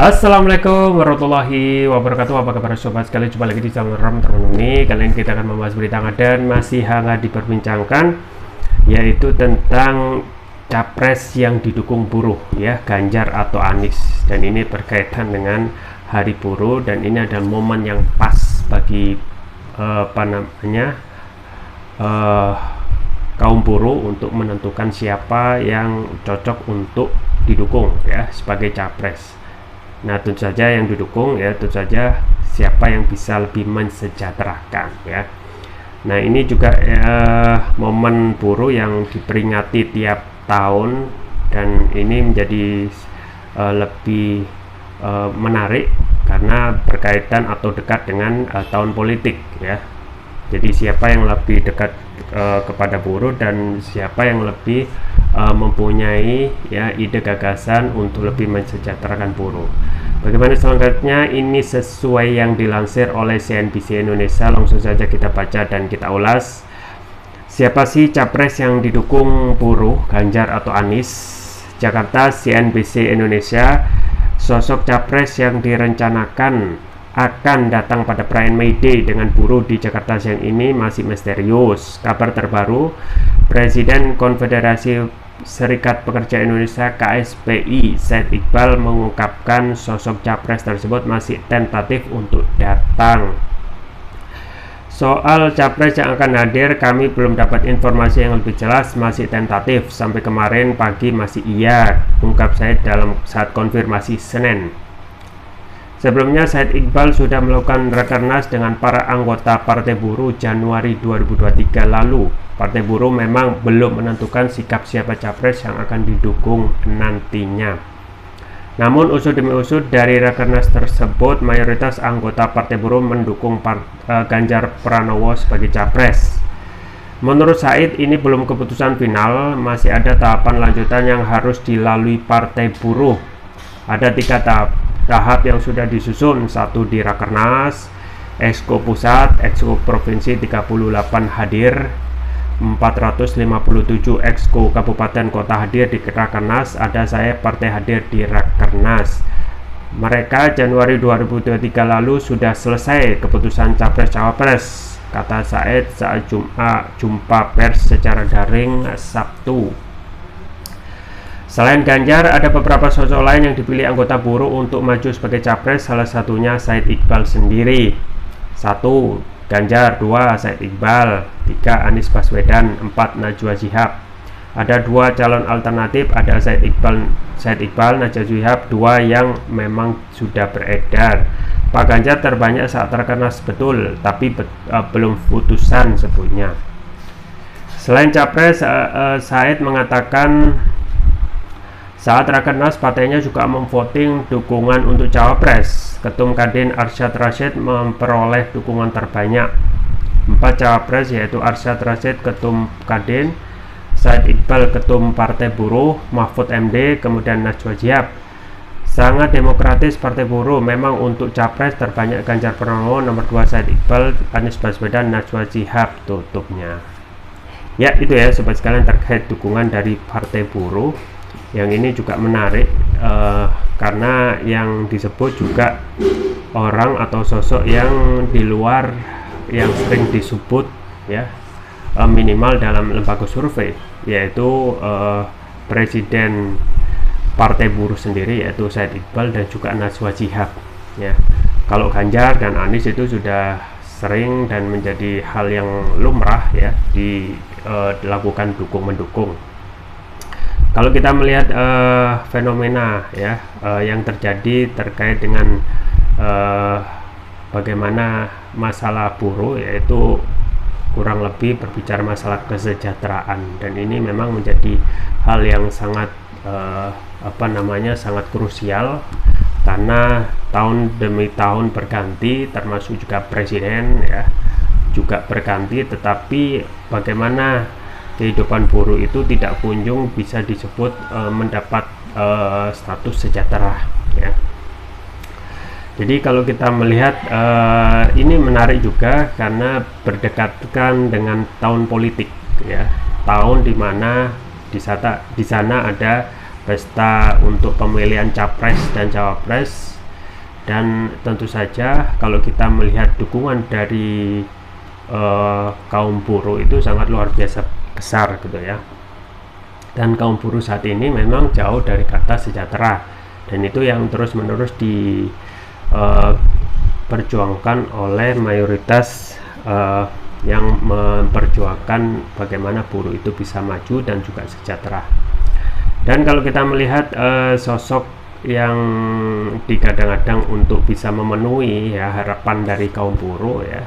Assalamualaikum warahmatullahi wabarakatuh. Apa kabar sobat sekalian? Jumpa lagi di channel Ram Termuni. Kali ini kita akan membahas berita hangat dan masih hangat diperbincangkan, yaitu tentang capres yang didukung buruh, ya, Ganjar atau Anies. Dan ini berkaitan dengan Hari Buruh, dan ini adalah momen yang pas bagi kaum buruh untuk menentukan siapa yang cocok untuk didukung, ya, sebagai capres. Nah, tentu saja yang didukung, ya, tentu saja siapa yang bisa lebih mensejahterakan, ya. Nah, ini juga momen buruh yang diperingati tiap tahun, dan ini menjadi lebih menarik karena berkaitan atau dekat dengan tahun politik, ya. Jadi siapa yang lebih dekat kepada buruh dan siapa yang lebih mempunyai, ya, ide gagasan untuk lebih mensejahterakan buruh. Bagaimana selanjutnya? Ini sesuai yang dilansir oleh CNBC Indonesia. Langsung saja kita baca dan kita ulas. Siapa sih capres yang didukung buruh, Ganjar atau Anies? Jakarta, CNBC Indonesia. Sosok capres yang direncanakan akan datang pada perayaan May Day dengan buruh di Jakarta siang ini masih misterius. Kabar terbaru, Presiden Konfederasi Serikat Pekerja Indonesia KSPI Said Iqbal mengungkapkan sosok capres tersebut masih tentatif untuk datang. Soal capres yang akan hadir, kami belum dapat informasi yang lebih jelas, masih tentatif. Sampai kemarin pagi masih iya, ungkap Said dalam saat konfirmasi Senin. Sebelumnya, Said Iqbal sudah melakukan rakernas dengan para anggota Partai Buruh Januari 2023 lalu. Partai Buruh memang belum menentukan sikap siapa capres yang akan didukung nantinya. Namun, usut demi usut dari rakernas tersebut, mayoritas anggota Partai Buruh mendukung Ganjar Pranowo sebagai capres. Menurut Said, ini belum keputusan final, masih ada tahapan lanjutan yang harus dilalui Partai Buruh. Ada 3 tahap yang sudah disusun. 1 di Rakernas, Exco Pusat, Exco Provinsi 38 hadir, 457 Exco Kabupaten Kota hadir di Rakernas, ada saya partai hadir di Rakernas. Mereka Januari 2023 lalu sudah selesai keputusan Capres-Cawapres, kata Said saat jumpa pers secara daring Sabtu. Selain Ganjar, ada beberapa sosok lain yang dipilih anggota buruh untuk maju sebagai capres, salah satunya Said Iqbal sendiri. 1. Ganjar, 2. Said Iqbal, 3. Anies Baswedan, 4. Najwa Shihab. Ada 2 calon alternatif, ada Said Iqbal, Najwa Shihab, 2 yang memang sudah beredar. Pak Ganjar terbanyak saat rakernas betul, tapi belum putusan sebutnya. Selain capres, Said mengatakan saat rakernas partainya juga memvoting dukungan untuk cawapres. Ketum Kadin Arsyad Rashid memperoleh dukungan terbanyak. 4 cawapres yaitu Arsyad Rashid Ketum Kadin, Said Iqbal Ketum Partai Buruh, Mahfud MD, kemudian Najwa Shihab. Sangat demokratis Partai Buruh. Memang untuk capres terbanyak Ganjar Pranowo, nomor 2 Said Iqbal, Anies Baswedan, Najwa Shihab, tutupnya. Ya, itu ya sobat sekalian terkait dukungan dari Partai Buruh. Yang ini juga menarik karena yang disebut juga orang atau sosok yang di luar yang sering disebut, ya, minimal dalam lembaga survei, yaitu Presiden Partai Buruh sendiri, yaitu Said Iqbal dan juga Najwa Shihab, ya. Kalau Ganjar dan Anies itu sudah sering dan menjadi hal yang lumrah, ya, dilakukan dukung-mendukung. Kalau kita melihat fenomena, ya, yang terjadi terkait dengan bagaimana masalah buruh, yaitu kurang lebih berbicara masalah kesejahteraan, dan ini memang menjadi hal yang sangat sangat krusial karena tahun demi tahun berganti, termasuk juga presiden, ya, juga berganti, tetapi bagaimana kehidupan buruh itu tidak kunjung bisa disebut mendapat status sejahtera, ya. Jadi kalau kita melihat ini menarik juga karena berdekatan dengan tahun politik, ya, tahun dimana di sana ada pesta untuk pemilihan capres dan cawapres. Dan tentu saja kalau kita melihat dukungan dari kaum buruh itu sangat luar biasa besar gitu ya. Dan kaum buruh saat ini memang jauh dari kata sejahtera, dan itu yang terus-menerus diperjuangkan oleh mayoritas yang memperjuangkan bagaimana buruh itu bisa maju dan juga sejahtera. Dan kalau kita melihat sosok yang digadang-gadang untuk bisa memenuhi ya harapan dari kaum buruh ya,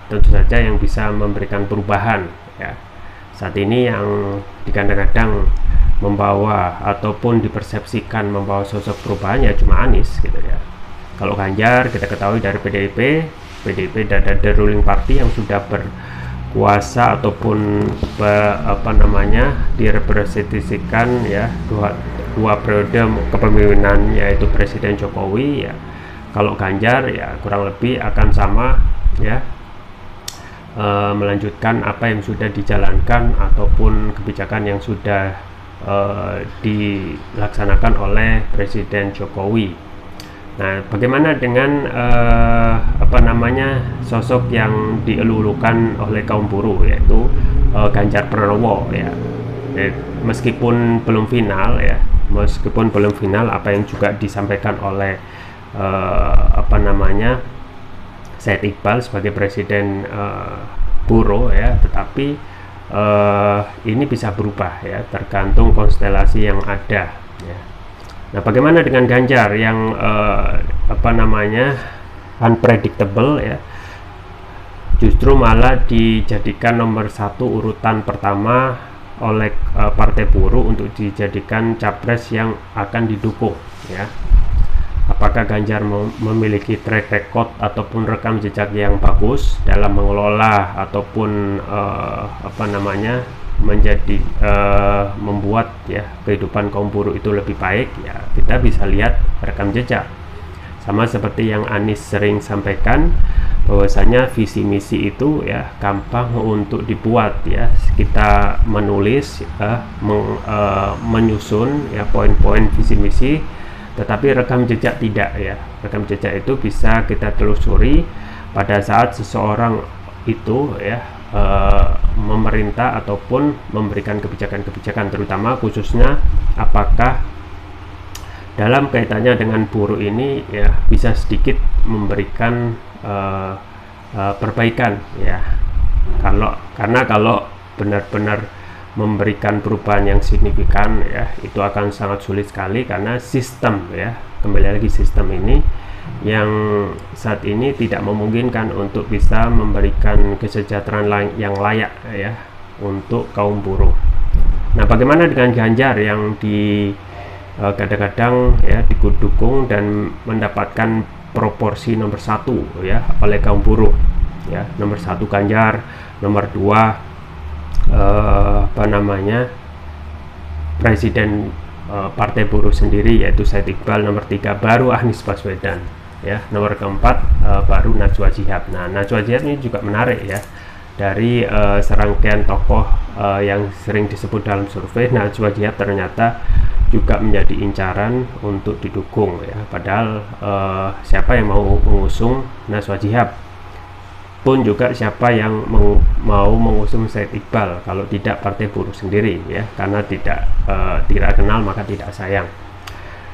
tentu saja yang bisa memberikan perubahan ya. Saat ini yang digadang-gadang membawa ataupun dipersepsikan membawa sosok perubahan ya cuma Anies gitu ya. Kalau Ganjar kita ketahui dari PDIP dan the ruling party yang sudah berkuasa ataupun direpresentasikan ya dua periode kepemimpinan, yaitu Presiden Jokowi ya. Kalau Ganjar ya kurang lebih akan sama ya, melanjutkan apa yang sudah dijalankan ataupun kebijakan yang sudah dilaksanakan oleh Presiden Jokowi. Nah, bagaimana dengan sosok yang dielulukan oleh kaum buruh, yaitu Ganjar Pranowo ya. Meskipun belum final apa yang juga disampaikan oleh Said Iqbal sebagai presiden buruh ya, tetapi ini bisa berubah ya, tergantung konstelasi yang ada ya. Nah, bagaimana dengan Ganjar yang unpredictable ya, justru malah dijadikan nomor 1 urutan pertama oleh partai buruh untuk dijadikan capres yang akan didukung ya. Apakah Ganjar memiliki track record ataupun rekam jejak yang bagus dalam mengelola ataupun membuat ya kehidupan kaum buruh itu lebih baik ya, kita bisa lihat rekam jejak. Sama seperti yang Anies sering sampaikan, bahwasanya visi misi itu ya gampang untuk dibuat ya, kita menulis menyusun ya poin-poin visi misi, tetapi rekam jejak tidak ya. Rekam jejak itu bisa kita telusuri pada saat seseorang itu ya memerintah ataupun memberikan kebijakan-kebijakan, terutama khususnya apakah dalam kaitannya dengan buruh ini ya bisa sedikit memberikan perbaikan ya. Karena kalau benar-benar memberikan perubahan yang signifikan ya, itu akan sangat sulit sekali, karena sistem ya, kembali lagi sistem ini yang saat ini tidak memungkinkan untuk bisa memberikan kesejahteraan yang layak ya untuk kaum buruh. Nah, bagaimana dengan Ganjar yang kadang-kadang ya didukung dan mendapatkan proporsi nomor 1 ya oleh kaum buruh ya. Nomor 1 Ganjar, nomor 2 Presiden Partai Buruh sendiri yaitu Said Iqbal, nomor 3 baru Anies Baswedan ya, nomor keempat baru Najwa Shihab. Nah, Najwa Shihab ini juga menarik ya, dari serangkaian tokoh yang sering disebut dalam survei, Najwa Shihab ternyata juga menjadi incaran untuk didukung ya. Padahal siapa yang mau mengusung Najwa Shihab, pun juga siapa yang mau mengusung Said Iqbal, kalau tidak Partai Buruh sendiri ya, karena tidak kenal maka tidak sayang.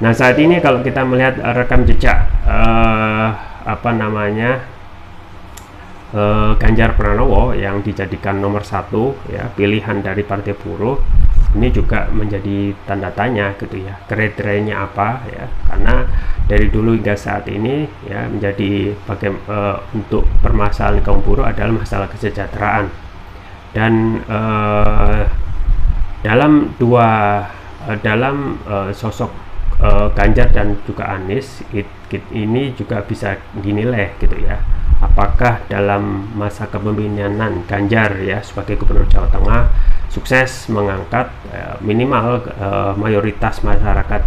Nah, saat ini kalau kita melihat rekam jejak Ganjar Pranowo yang dijadikan nomor 1 ya, pilihan dari Partai Buruh, ini juga menjadi tanda tanya gitu ya, kriterianya apa ya, karena dari dulu hingga saat ini ya menjadi untuk permasalahan kaum buruh adalah masalah kesejahteraan. Dan dalam sosok Ganjar dan juga Anies ini juga bisa dinilai gitu ya, apakah dalam masa kepemimpinan Ganjar ya sebagai Gubernur Jawa Tengah sukses mengangkat minimal mayoritas masyarakat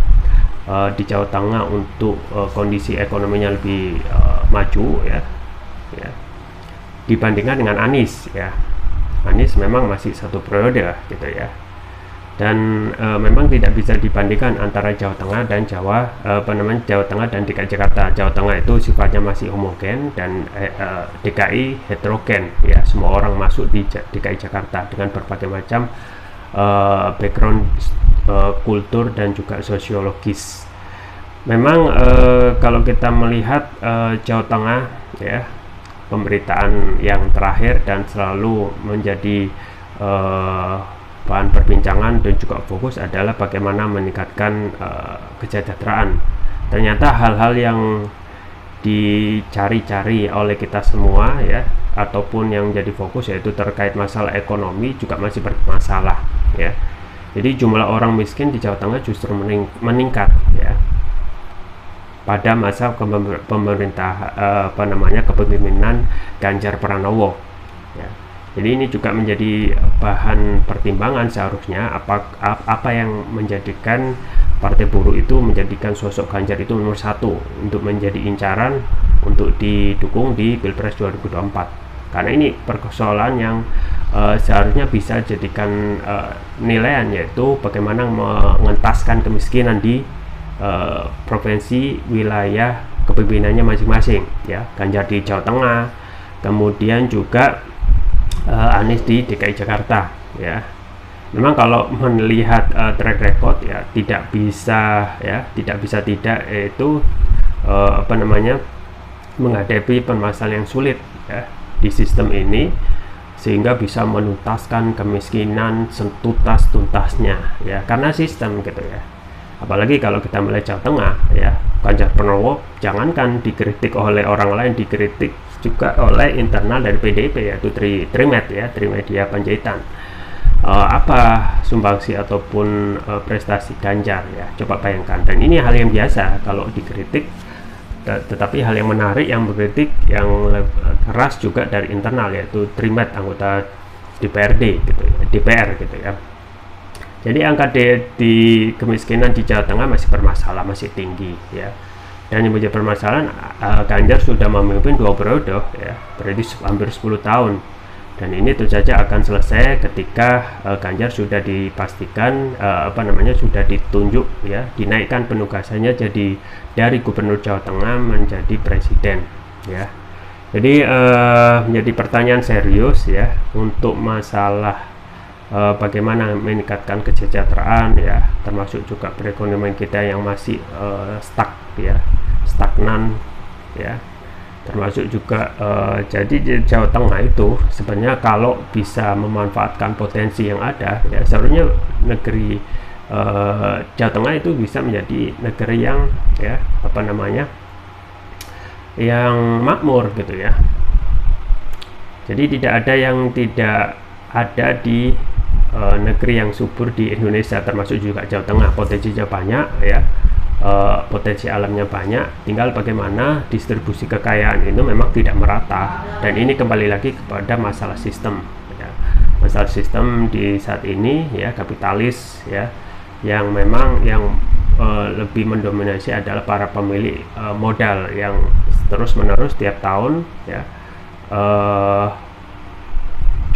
di Jawa Tengah untuk kondisi ekonominya lebih maju ya, dibandingkan dengan Anies ya. Anies memang masih 1 periode gitu ya. dan memang tidak bisa dibandingkan antara Jawa Tengah dan Jawa Tengah dan DKI Jakarta. Jawa Tengah itu sifatnya masih homogen dan DKI heterogen, ya, semua orang masuk di DKI Jakarta dengan berbagai macam background kultur dan juga sosiologis. Memang kalau kita melihat Jawa Tengah, ya, pemberitaan yang terakhir dan selalu menjadi bahan perbincangan dan juga fokus adalah bagaimana meningkatkan kesejahteraan. Ternyata hal-hal yang dicari-cari oleh kita semua, ya, ataupun yang jadi fokus yaitu terkait masalah ekonomi juga masih bermasalah, ya. Jadi jumlah orang miskin di Jawa Tengah justru meningkat, ya, pada masa kepemimpinan Ganjar Pranowo, ya. Jadi ini juga menjadi bahan pertimbangan seharusnya apa yang menjadikan Partai Buruh itu menjadikan sosok Ganjar itu nomor satu untuk menjadi incaran untuk didukung di Pilpres 2024. Karena ini persoalan yang seharusnya bisa jadikan nilaian, yaitu bagaimana mengentaskan kemiskinan di provinsi wilayah kepemimpinannya masing-masing, ya. Ganjar di Jawa Tengah, kemudian juga Anies di DKI Jakarta, ya. Memang kalau melihat track record, ya, tidak bisa yaitu menghadapi permasalahan yang sulit, ya, di sistem ini sehingga bisa menuntaskan kemiskinan setuntas-tuntasnya, ya, karena sistem, gitu, ya. Apalagi kalau kita melihat Jawa Tengah, ya, Ganjar Pranowo jangankan dikritik oleh orang lain, dikritik juga oleh internal dari PDIP, yaitu Trimed, ya, Trimedia Panjaitan. Apa sumbangsi ataupun prestasi Ganjar, ya, coba bayangkan. Dan ini hal yang biasa kalau dikritik, tetapi hal yang menarik yang mengkritik yang keras juga dari internal, yaitu Trimed, anggota DPRD, gitu, ya, DPR, gitu, ya. Jadi angka di kemiskinan di Jawa Tengah masih bermasalah, masih tinggi, ya. Dan yang menjadi permasalahan, Ganjar sudah memimpin 2 periode, ya, berarti hampir 10 tahun. Dan ini tentu saja akan selesai ketika Ganjar sudah dipastikan sudah ditunjuk, ya, dinaikkan penugasannya jadi dari Gubernur Jawa Tengah menjadi presiden, ya. Jadi menjadi pertanyaan serius, ya, untuk masalah bagaimana meningkatkan kesejahteraan, ya, termasuk juga perekonomian kita yang masih stuck, ya, stagnan, ya, termasuk juga jadi Jawa Tengah itu sebenarnya kalau bisa memanfaatkan potensi yang ada, ya, seharusnya negeri Jawa Tengah itu bisa menjadi negeri yang, ya, yang makmur, gitu, ya. Jadi tidak ada yang tidak ada di negeri yang subur di Indonesia, termasuk juga Jawa Tengah. Potensinya banyak, ya, potensi alamnya banyak, tinggal bagaimana distribusi kekayaan itu memang tidak merata. Dan ini kembali lagi kepada masalah sistem, ya. Masalah sistem di saat ini, ya, kapitalis, ya, yang memang yang lebih mendominasi adalah para pemilik modal yang terus menerus tiap tahun, ya,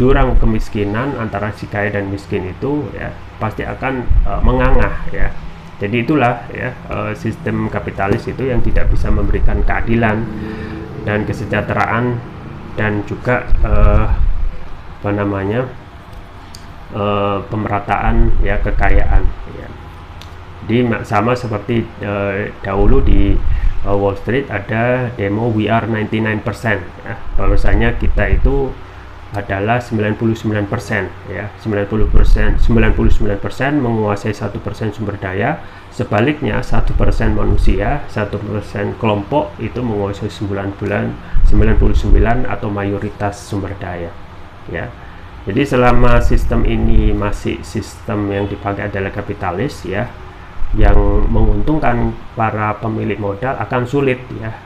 jurang kemiskinan antara si kaya dan miskin itu, ya, pasti akan mengangah, ya. Jadi itulah, ya, sistem kapitalis itu yang tidak bisa memberikan keadilan dan kesejahteraan dan juga pemerataan, ya, kekayaan, ya. Jadi sama seperti dahulu di Wall Street ada demo We Are 99%, ya, bahwasanya kita itu adalah 99%, ya, 99% menguasai 1% sumber daya. Sebaliknya 1% manusia, 1% kelompok itu menguasai 99 atau mayoritas sumber daya, ya. Jadi selama sistem ini masih sistem yang dipakai adalah kapitalis, ya, yang menguntungkan para pemilik modal, akan sulit, ya,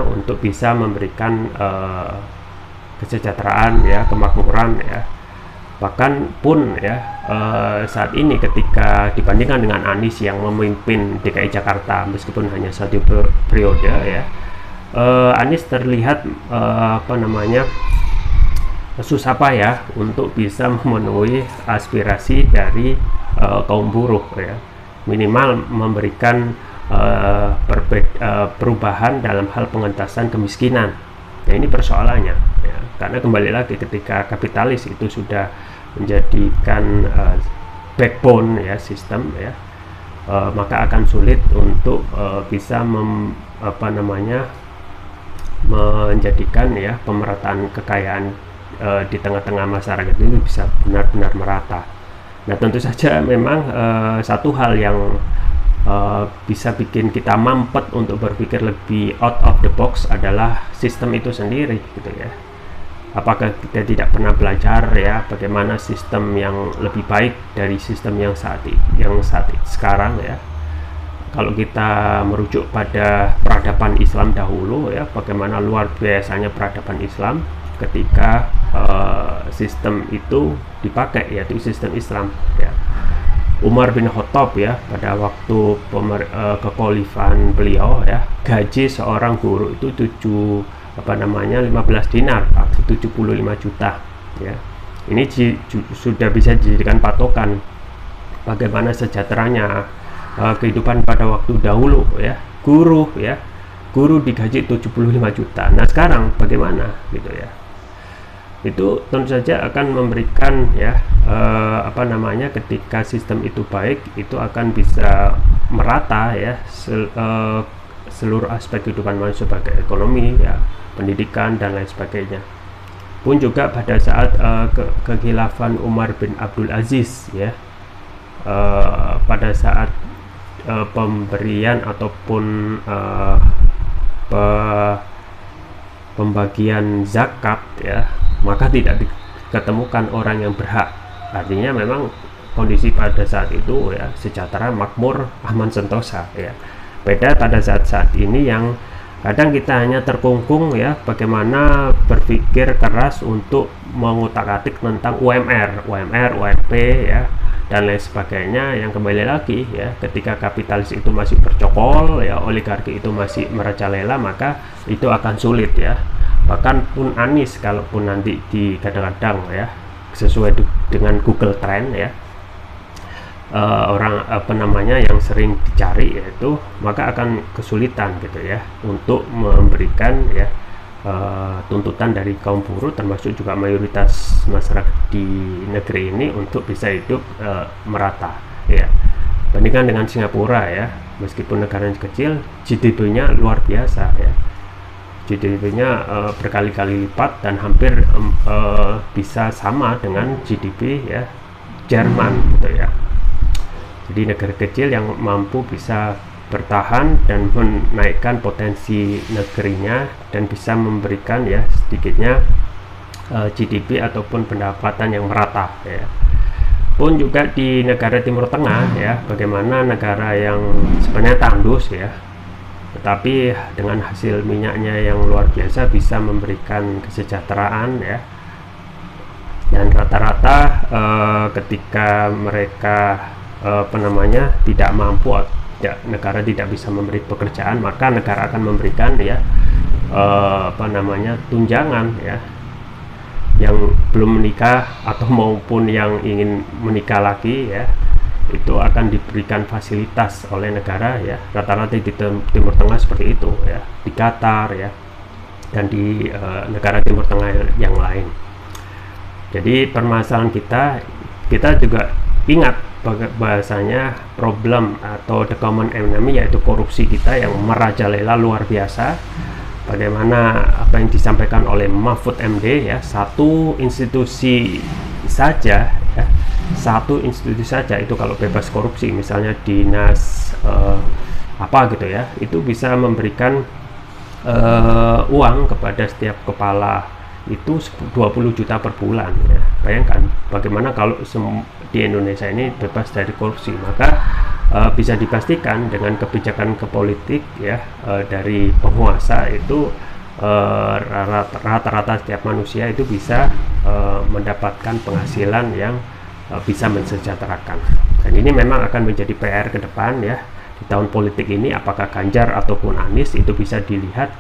untuk bisa memberikan kesejahteraan, ya, kemakmuran, ya. Bahkan pun, ya, saat ini ketika dibandingkan dengan Anies yang memimpin DKI Jakarta meskipun hanya 1 periode, ya, Anies terlihat susah payah untuk bisa memenuhi aspirasi dari kaum buruh ya, minimal memberikan perubahan dalam hal pengentasan kemiskinan. Nah ini persoalannya ya, karena kembali lagi ketika kapitalis itu sudah menjadikan backbone ya sistem ya, maka akan sulit untuk bisa menjadikan ya pemerataan kekayaan di tengah-tengah masyarakat itu bisa benar-benar merata. Nah tentu saja memang satu hal yang bisa bikin kita mampet untuk berpikir lebih out of the box adalah sistem itu sendiri gitu ya. Apakah kita tidak pernah belajar ya bagaimana sistem yang lebih baik dari sistem yang saat sekarang ya. Kalau kita merujuk pada peradaban Islam dahulu ya, bagaimana luar biasanya peradaban Islam ketika sistem itu dipakai, yaitu sistem Islam ya. Umar bin Khattab ya, pada waktu kekhalifahan beliau ya, gaji seorang guru itu 15 dinar atau 75 juta ya. Ini sudah bisa dijadikan patokan bagaimana sejahteranya kehidupan pada waktu dahulu ya. Guru digaji 75 juta. Nah sekarang bagaimana gitu ya. Itu tentu saja akan memberikan ya ketika sistem itu baik, itu akan bisa merata ya seluruh aspek kehidupan manusia, sebagai ekonomi ya, pendidikan dan lain sebagainya. Pun juga pada saat kekhilafan Umar bin Abdul Aziz ya, pada saat pemberian ataupun pembagian zakat ya, maka tidak diketemukan orang yang berhak. Artinya memang kondisi pada saat itu ya sejahtera, makmur, aman sentosa ya. Beda pada saat ini yang kadang kita hanya terkungkung ya, bagaimana berpikir keras untuk mengutak-atik tentang UMR, UMP ya dan lain sebagainya, yang kembali lagi ya ketika kapitalis itu masih bercokol ya, oligarki itu masih merajalela, maka itu akan sulit ya. Bahkan pun Anies kalaupun nanti kadang-kadang ya sesuai dengan Google Trend ya, orang yang sering dicari yaitu, maka akan kesulitan gitu ya untuk memberikan ya tuntutan dari kaum buruh, termasuk juga mayoritas masyarakat di negeri ini untuk bisa hidup merata ya. Bandingkan dengan Singapura ya, meskipun negaranya kecil, GDP-nya luar biasa ya. GDP-nya berkali-kali lipat dan hampir bisa sama dengan GDP ya Jerman gitu ya. Jadi negara kecil yang mampu bisa bertahan dan menaikkan potensi negerinya dan bisa memberikan ya sedikitnya GDP ataupun pendapatan yang merata ya. Pun juga di negara Timur Tengah ya, bagaimana negara yang sebenarnya tandus ya, tetapi dengan hasil minyaknya yang luar biasa bisa memberikan kesejahteraan ya. Dan rata-rata ketika mereka tidak mampu ya, negara tidak bisa memberi pekerjaan, maka negara akan memberikan ya tunjangan ya, yang belum menikah atau maupun yang ingin menikah lagi ya, itu akan diberikan fasilitas oleh negara ya. Rata-rata di Timur Tengah seperti itu ya, di Qatar ya dan di negara Timur Tengah yang lain. Jadi permasalahan kita juga ingat bahasanya problem atau the common enemy, yaitu korupsi kita yang merajalela luar biasa. Bagaimana apa yang disampaikan oleh Mahfud MD ya, satu institusi saja itu kalau bebas korupsi, misalnya dinas gitu ya, itu bisa memberikan uang kepada setiap kepala itu 20 juta per bulan ya. Bayangkan bagaimana kalau di Indonesia ini bebas dari korupsi, maka bisa dipastikan dengan kebijakan kepolitik ya dari penguasa itu rata-rata setiap manusia itu bisa mendapatkan penghasilan yang bisa mensejahterakan. Dan ini memang akan menjadi PR ke depan ya di tahun politik ini, apakah Ganjar ataupun Anies itu bisa dilihat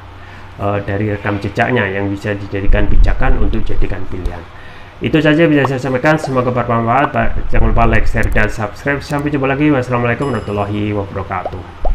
dari rekam jejaknya yang bisa dijadikan pijakan untuk jadikan pilihan. Itu saja bisa saya sampaikan, semoga bermanfaat. Jangan lupa like, share, dan subscribe. Sampai jumpa lagi. Wassalamualaikum warahmatullahi wabarakatuh.